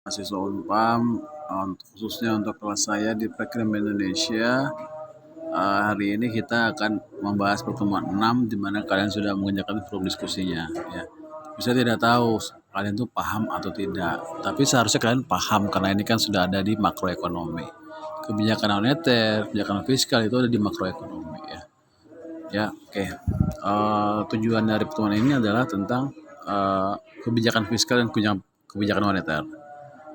Mahasiswa Unpam, khususnya untuk kelas saya di Pekrem Indonesia. Hari ini kita akan membahas pertemuan 6 di mana kalian sudah mengerjakan forum diskusinya ya. Bisa tidak tahu kalian tuh paham atau tidak, tapi seharusnya kalian paham karena ini kan sudah ada di makroekonomi. Kebijakan moneter, kebijakan fiskal itu ada di makroekonomi ya. Ya, oke. Tujuan dari pertemuan ini adalah tentang kebijakan fiskal dan kebijakan moneter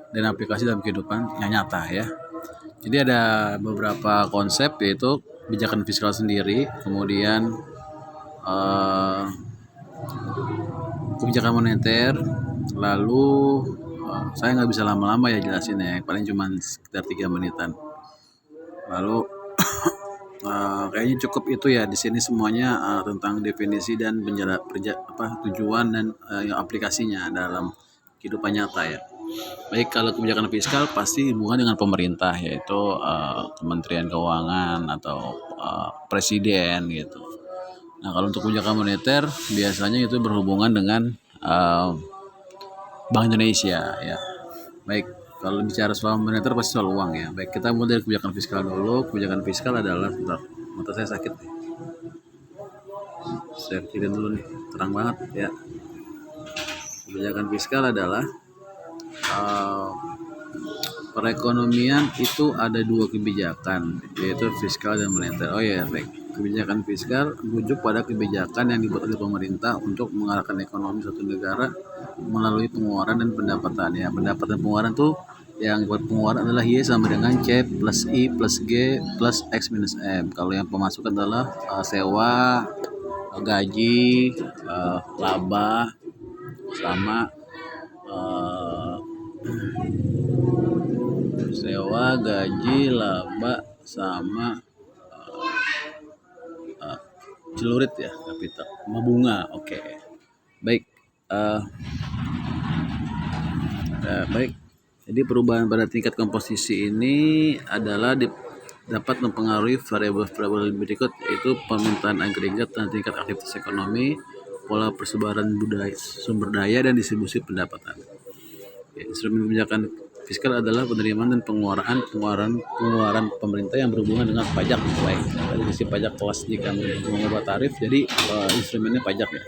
dan aplikasi dalam kehidupan yang nyata ya. Jadi ada beberapa konsep, yaitu kebijakan fiskal sendiri, kemudian kebijakan moneter, lalu saya nggak bisa lama-lama ya jelasin ya, paling cuma sekitar 3 menitan. Lalu kayaknya cukup itu ya, di sini semuanya tentang definisi dan tujuan dan aplikasinya dalam kehidupan nyata ya. Baik, kalau kebijakan fiskal pasti hubungan dengan pemerintah, yaitu Kementerian Keuangan atau Presiden gitu. Nah, kalau untuk kebijakan moneter biasanya itu berhubungan dengan Bank Indonesia ya. Baik, kalau bicara soal moneter pasti soal uang ya. Baik, kita mulai dari kebijakan fiskal dulu. Kebijakan fiskal adalah, mata saya sakit nih. Saya pikirin dulu nih, terang banget ya. Kebijakan fiskal adalah perekonomian itu ada 2 kebijakan, yaitu fiskal dan moneter. Oh ya, baik. Kebijakan fiskal merujuk pada kebijakan yang dibuat oleh pemerintah untuk mengarahkan ekonomi suatu negara melalui pengeluaran dan pendapatan ya. Pendapatan pengeluaran tuh yang buat pengeluaran adalah Y sama dengan C plus I plus G plus X minus M. Kalau yang pemasukan adalah sewa, gaji, laba, sama sewa, gaji, laba, sama celurit ya, kapital, sama bunga. Oke. Baik. Baik. Jadi perubahan pada tingkat komposisi ini adalah dapat mempengaruhi variabel-variabel berikut, yaitu permintaan agregat dan tingkat aktivitas ekonomi, pola persebaran sumber daya, dan distribusi pendapatan. Instrumen kebijakan fiskal adalah penerimaan dan pengeluaran pemerintah yang berhubungan dengan pajak. Baik, dari sisi pajak kelas jika mengubah tarif, jadi instrumennya pajak ya.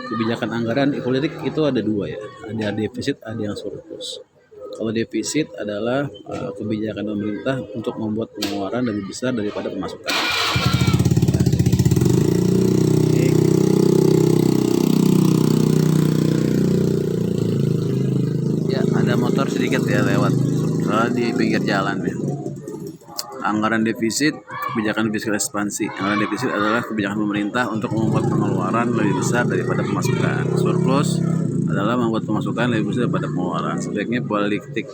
Kebijakan anggaran politik itu ada 2 ya, ada defisit, ada yang surplus. Kalau defisit adalah kebijakan pemerintah untuk membuat pengeluaran lebih besar daripada pemasukan. Ya, ada motor sedikit ya lewat di pinggir jalan ya. Anggaran defisit, kebijakan fiskal ekspansi. Anggaran defisit adalah kebijakan pemerintah untuk membuat pengeluaran lebih besar daripada pemasukan. Surplus adalah membuat pemasukan lebih besar daripada pengeluaran. Sebaiknya politik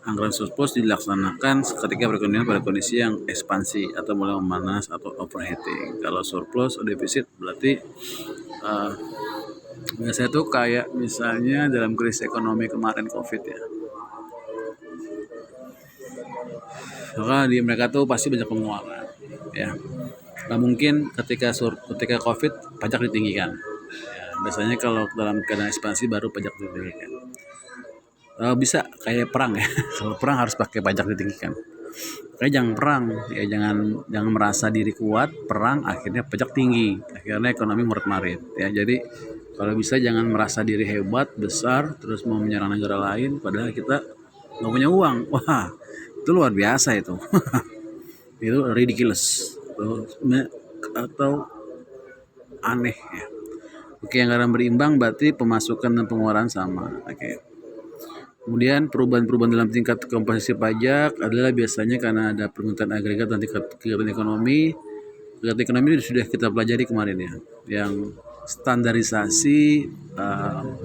anggaran surplus dilaksanakan ketika perekonomian pada kondisi yang ekspansi atau mulai memanas atau overheating. Kalau surplus atau defisit berarti biasanya tuh kayak misalnya dalam krisis ekonomi kemarin COVID ya. Maka di mereka tuh pasti banyak pengeluaran ya. Nah, mungkin ketika COVID pajak ditinggikan ya, biasanya kalau dalam keadaan ekspansi baru pajak ditinggikan. Bisa kayak perang ya. Kalau perang harus pakai pajak ditinggikan. Kayak jangan perang ya, jangan merasa diri kuat, perang akhirnya pajak tinggi, akhirnya ekonomi murat-marit ya. Jadi kalau bisa jangan merasa diri hebat, besar, terus mau menyerang negara lain padahal kita nggak punya uang. Wah, itu luar biasa itu. Itu ridiculous atau aneh ya. Oke, anggaran berimbang berarti pemasukan dan pengeluaran sama. Oke. Kemudian perubahan-perubahan dalam tingkat komposisi pajak adalah biasanya karena ada permintaan agregat dan tingkat kegiatan ekonomi. Kegiatan ekonomi sudah kita pelajari kemarin ya, yang standarisasi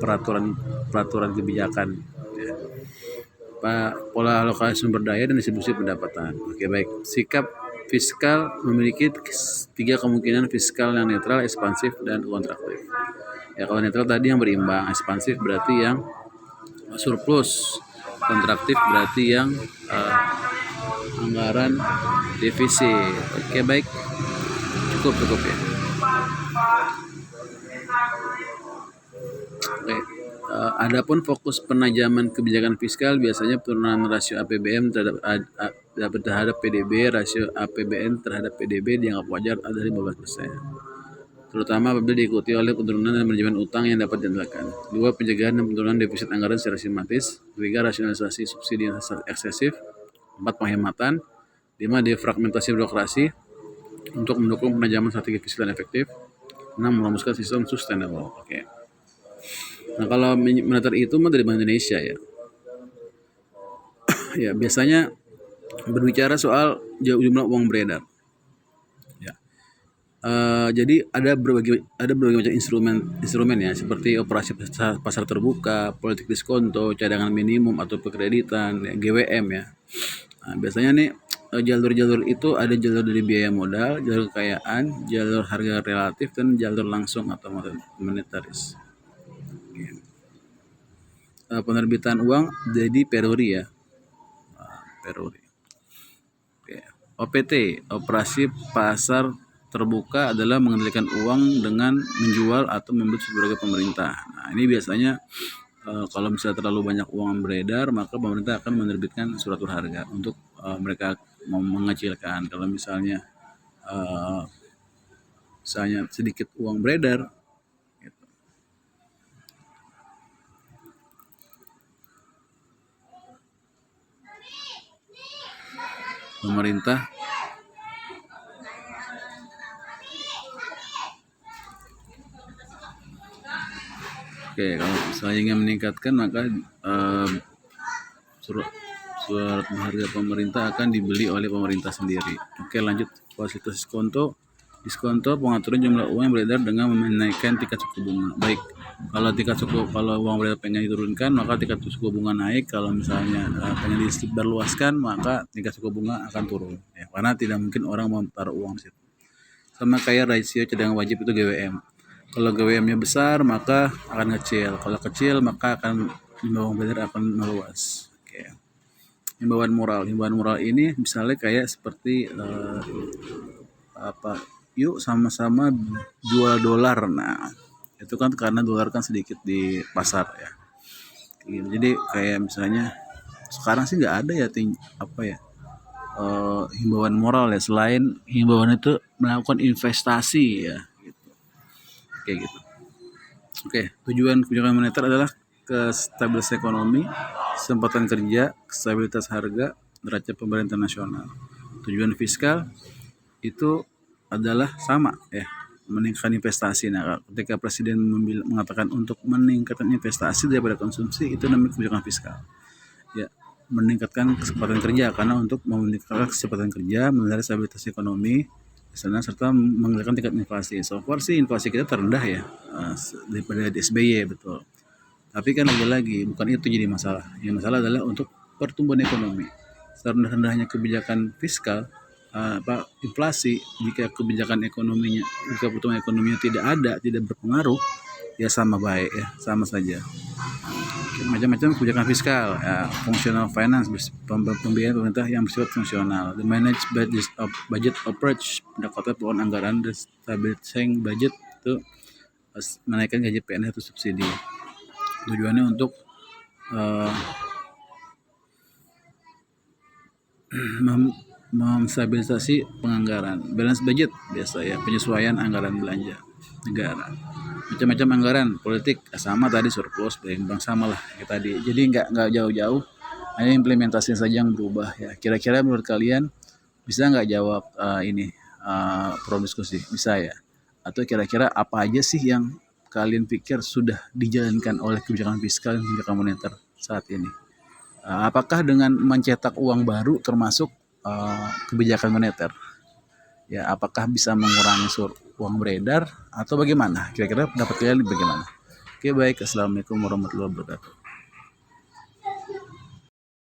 peraturan kebijakan ya. Pola alokasi sumber daya dan distribusi pendapatan. Oke, baik. Sikap fiskal memiliki 3 kemungkinan: fiskal yang netral, ekspansif, dan kontraktif. Ya, kalau netral tadi yang berimbang, ekspansif berarti yang surplus, kontraktif berarti yang anggaran defisit. Oke, baik. Cukup ya. Oke. Adapun fokus penajaman kebijakan fiskal biasanya penurunan rasio APBN terhadap PDB, rasio APBN terhadap PDB dianggap wajar ada 15%. Terutama apabila diikuti oleh penurunan dan manajemen utang yang dapat diandalkan. 2. Pencegahan dan penurunan defisit anggaran secara sistematis. 3. Rasionalisasi subsidi yang eksesif. 4. Penghematan. 5. Defragmentasi birokrasi untuk mendukung penajaman strategi fiskal yang efektif. 6. Merumuskan sistem sustainable. Oke. Nah, kalau moneter itu mah dari Bank Indonesia ya. Ya, biasanya berbicara soal jumlah uang beredar. Ya. Jadi ada berbagai macam instrumen ya, seperti operasi pasar terbuka, politik diskonto, cadangan minimum atau pekreditan, ya, GWM ya. Nah, biasanya nih jalur-jalur itu ada jalur dari biaya modal, jalur kekayaan, jalur harga relatif, dan jalur langsung atau monetaris. Penerbitan uang jadi peruri ya. Peruri. OPT, operasi pasar terbuka, adalah mengendalikan uang dengan menjual atau membeli sebagai pemerintah. Nah, ini biasanya kalau misalnya terlalu banyak uang beredar, maka pemerintah akan menerbitkan surat berharga untuk mereka mengecilkan. Kalau misalnya sedikit uang beredar, gitu. Pemerintah kalau misalnya ingin meningkatkan, maka surat berharga pemerintah akan dibeli oleh pemerintah sendiri. Lanjut. Fasilitas diskonto pengaturan jumlah uang yang beredar dengan menaikkan tingkat suku bunga. Baik, kalau uang beredar pengen diturunkan, maka tingkat suku bunga naik. Kalau misalnya pengen disebarluaskan, maka tingkat suku bunga akan turun ya, karena tidak mungkin orang mau taruh uang di situ. Sama kayak rasio cadangan wajib itu GWM. Kalau GWM-nya besar, maka akan kecil. Kalau kecil, maka akan uang beredar akan meluas. Himbauan moral ini misalnya kayak seperti yuk sama-sama jual dolar. Nah, itu kan karena dolar kan sedikit di pasar ya. Jadi kayak misalnya sekarang sih nggak ada ya himbauan moral ya, selain himbauan itu melakukan investasi ya gitu. Kayak gitu. Tujuan kebijakan moneter adalah kestabilitas ekonomi, kesempatan kerja, stabilitas harga, neraca pembayaran internasional. Tujuan fiskal itu adalah sama ya, meningkatkan investasi. Nah, ketika presiden mengatakan untuk meningkatkan investasi daripada konsumsi, itu namanya kebijakan fiskal. Ya, meningkatkan kesempatan kerja, karena untuk meningkatkan kesempatan kerja, memelihara stabilitas ekonomi serta mengendalikan tingkat inflasi. So far sih inflasi kita terendah ya, daripada di SBY, betul. Tapi kan lagi-lagi bukan itu jadi masalah. Yang masalah adalah untuk pertumbuhan ekonomi. Serendah-rendahnya kebijakan fiskal, inflasi, jika pertumbuhan ekonominya tidak berpengaruh, ya sama baik ya, sama saja. Macam-macam kebijakan fiskal, ya, functional finance, pembiayaan pemerintah yang bersifat fungsional. The managed budget approach, pendekatan pengelolaan anggaran, the stabilizing budget itu menaikkan gaji PNS atau subsidi. Tujuannya untuk menstabilisasi penganggaran. Balance budget biasa ya, penyesuaian anggaran belanja negara. Macam-macam anggaran politik sama tadi, surplus, berimbang, sama lah kayak tadi. Jadi nggak jauh-jauh, hanya implementasinya saja yang berubah ya. Kira-kira menurut kalian bisa nggak jawab pro diskusi? Bisa ya? Atau kira-kira apa aja sih yang kalian pikir sudah dijalankan oleh kebijakan fiskal dan kebijakan moneter saat ini? Apakah dengan mencetak uang baru termasuk kebijakan moneter? Ya, apakah bisa mengurangi uang beredar atau bagaimana? Kira-kira pendapat kalian bagaimana? Baik. Assalamualaikum warahmatullahi wabarakatuh.